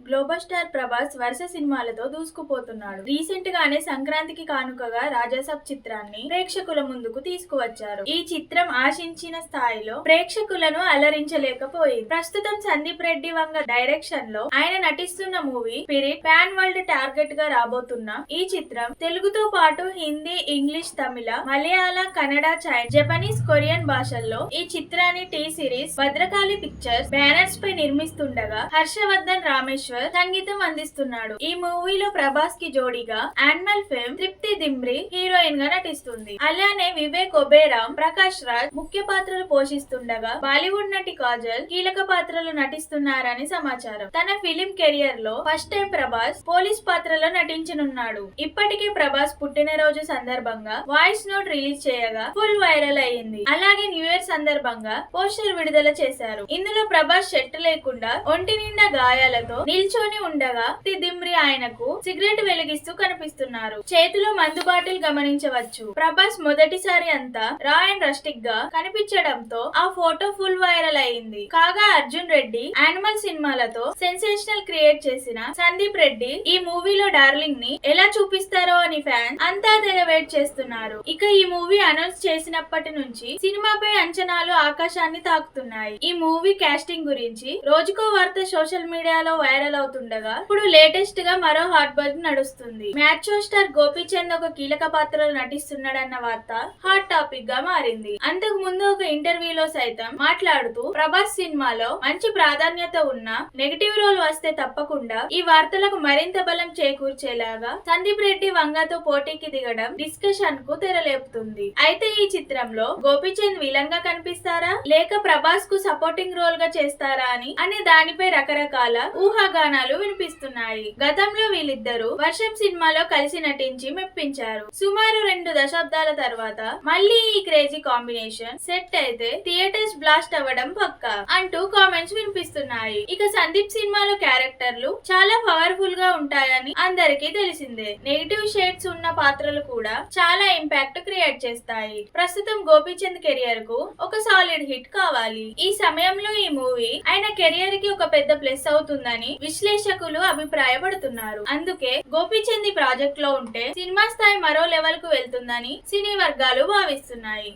Global star Prabhas వరుస సినిమాలతో దూసుకుపోతున్నాడు. Recent గానే సంక్రాంతికి కానుకగా రాజాసాబ్ చిత్రాన్ని ప్రేక్షకుల ముందుకు తీసుకువచ్చారు. ఈ చిత్రం ఆశించిన స్థాయిలో ప్రేక్షకులను అలరించలేకపోయింది. ప్రస్తుతం సందీప్ రెడ్డి వంగ డైరెక్షన్ లో ఆయన నటిస్తున్న movie Spirit pan world target గా రాబోతున్న ఈ చిత్రం తెలుగుతో పాటు Hindi, English, Tamil, Malayalam, Kannada, Japanese, Korean భాషల్లో ఈ చిత్రాన్ని T Series Bhadrakali pictures banners పై నిర్మిస్తుండగా హర్షవర్ధన్ రామేశ్వర్ సంగీతం అందిస్తున్నాడు. ఈ మూవీలో ప్రభాస్ కి జోడీగా యానిమల్ ఫేమ్ తృప్తి దిమ్రి హీరోయిన్ గా నటిస్తుంది. అలానే వివేక్ ఒబేరామ్, ప్రకాష్ రాజ్ ముఖ్య పాత్రలు పోషిస్తుండగా బాలీవుడ్ నటి కాజల్ కీలక పాత్రలు నటిస్తున్నారని సమాచారం. తన ఫిలిం కెరియర్ లో ఫస్ట్ టైం ప్రభాస్ పోలీస్ పాత్రలో నటించనున్నాడు. ఇప్పటికే ప్రభాస్ పుట్టినరోజు సందర్భంగా వాయిస్ నోట్ రిలీజ్ చేయగా ఫుల్ వైరల్ అయ్యింది. అలాగే న్యూ ఇయర్ సందర్భంగా పోస్టర్ విడుదల చేశారు. ఇందులో ప్రభాస్ షర్ట్ లేకుండా ఒంటి నిండా గాయాలతో నిల్చొని ఉండగా దిమ్రి ఆయనకు సిగరెట్ వెలిగిస్తూ కనిపిస్తున్నారు. చేతిలో మందు బాటిల్ గమనించవచ్చు. ప్రభాస్ మొదటిసారి అంతా రా అండ్ రస్టిక్ గా కనిపించడంతో ఆ ఫోటో ఫుల్ వైరల్ అయింది. కాగా అర్జున్ రెడ్డి యానిమల్ సినిమాలతో సెన్సేషనల్ క్రియేట్ చేసిన సందీప్ రెడ్డి ఈ మూవీలో డార్లింగ్ ని ఎలా చూపిస్తారో అని ఫ్యాన్స్ అంతా తెగ వెయిట్ చేస్తున్నారు. ఇక ఈ మూవీ అనౌన్స్ చేసినప్పటి నుంచి సినిమాపై అంచనాలు ఆకాశాన్ని తాకుతున్నాయి. ఈ మూవీ కాస్టింగ్ గురించి రోజుకో వార్త సోషల్ మీడియాలో వైరల్ అవుతుండగా ఇప్పుడు లేటెస్ట్ గా మరో హాట్ బజ్ నడుస్తుంది. మ్యాచ్ స్టార్ గోపీచంద్ ఒక కీలక పాత్రలో నటిస్తున్నాడన్న వార్త హాట్ టాపిక్ గా మారింది. అంతకు ముందు ఒక ఇంటర్వ్యూలో సైతం మాట్లాడుతూ ప్రభాస్ సినిమాలో మంచి ప్రాధాన్యత ఉన్న నెగటివ్ రోల్ వస్తే తప్పకుండా ఈ వార్తలకు మరింత బలం చేకూర్చేలాగా సందీప్ రెడ్డి వంగతో పోటీకి దిగడం డిస్కషన్ కు తెరలేపుతుంది. అయితే ఈ చిత్రంలో గోపీచంద్ విలన్ గా కనిపిస్తారా లేక ప్రభాస్ కు సపోర్టింగ్ రోల్ గా చేస్తారా అనే దానిపై రకరకాల ఊహాగానాలు వినిపిస్తున్నాయి. గతంలో వీళ్ళిద్దరూ వర్షం సినిమాలో కలిసి నటించి మెప్పించారు. సుమారు 2 దశాబ్దాల తర్వాత మళ్ళీ ఈ క్రేజీ కాంబినేషన్ సెట్ అయితే థియేటర్స్ బ్లాస్ట్ అవ్వడం పక్కా అంటూ కామెంట్స్ వినిపిస్తున్నాయి. ఇక సందీప్ సినిమాలో క్యారెక్టర్లు చాలా పవర్ఫుల్ గా ఉంటాయని అందరికీ తెలిసిందే. నెగిటివ్ షేడ్స్ ఉన్న పాత్రలు కూడా చాలా ఇంపాక్ట్ క్రియేట్ చేస్తాయి. ప్రస్తుతం గోపీచంద్ కెరియర్ కు ఒక సాలిడ్ హిట్ కావాలి. ఈ సమయంలో ఈ మూవీ ఆయన కెరియర్ కి ఒక పెద్ద ప్లస్ అవుతుందని విశ్లేషకులు అభిప్రాయపడుతున్నారు. అందుకే గోపీచంద్ ఈ ప్రాజెక్ట్ లో ఉంటే సినిమా స్థాయి మరో లెవెల్ కు వెళ్తుందని సినీ వర్గాలు భావిస్తున్నాయి.